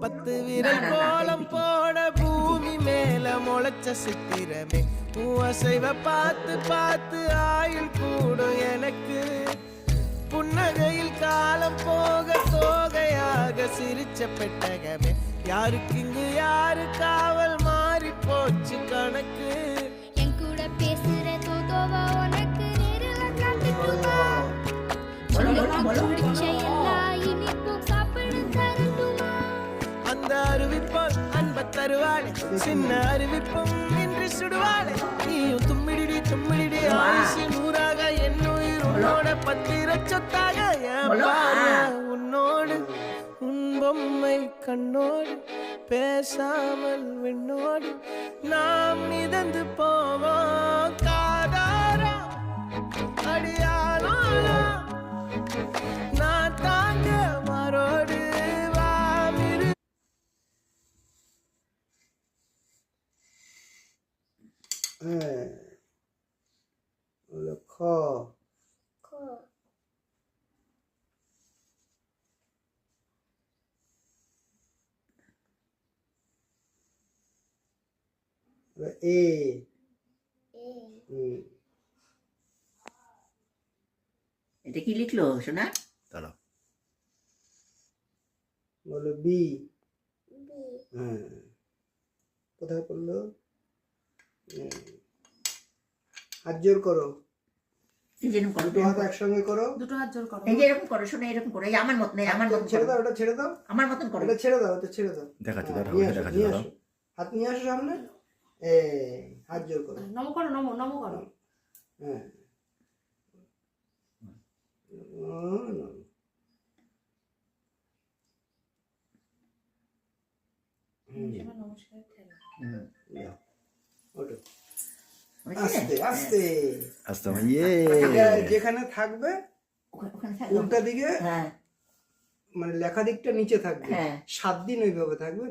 10 விரல் கோலம் போட பூமி மேல முளைச்ச சித்திரமே அசைவ பார்த்து பார்த்து ஆயுள் கூடும் எனக்கு புன்னகையில் காலம் போக தோகையாக சிரிச்ச பெட்டகமே யாருக்கு இங்கு யாரு காவல் மாறி போச்சு கணக்கு என் கூட பேசுற தோதோவா உனக்கு நேரில் காட்டுமா பிடிச்ச எல்லா இனிப்பும் சாப்பிட தரட்டுமா அந்த அறிவிப்பால் அன்ப தருவாளே சின்ன அறிவிப்பும் இன்று சுடுவாளே நீயும் தும்மிடி தும்மிடி ஆயுசு நூறாக என் உயிர் உன்னோட 10 சொத்தாக என் பார்வை உன்னோடு உன் பொம்மை கண்ணோடு பேசாமல் விண்ணோடு நாம் மிதந்து போவோம் காதாரா அடியாளோ நான் தாங்க மாறோடு வாமிரு খ এ এটা কি লিখলো শোনা? দাঁড়াও, বলো বি। হ্যাঁ, কোথায় পড়লো? হাত জোর করো, এই যেরকম করো, দুটো হাত একসঙ্গে করো, দুটো হাত জোর করো। এই যে এরকম করো শোনা, এরকম করো, এই আমার মতন, এই আমার মতন ছেড়ে করো, দাও, ওটা ছেড়ে দাও, আমার মতন করো। ওটা ছেড়ে দাও, ওটা ছেড়ে দাও। দেখাচ্ছি, হ্যাঁ, দাঁড়াও, নিয়ে আসো, দেখাচ্ছি, নিয়ে দাঁড়াও। আসো। হাত নিয়ে আসো সামনে, হাত জোর করো। নমো করো, নমো নমো করো। হ্যাঁ, এবার নমস্কার ঠেলো। ওঠো, বুঝলে? আস্তে আস্তে। আস্তে আমার ইয়ে এটা যেখানে থাকবে ওখানে থাকো। উল্টা দিকে, হ্যাঁ মানে লেখা দিকটা নিচে থাকবে। হ্যাঁ। 7 দিন ওইভাবে থাকবে।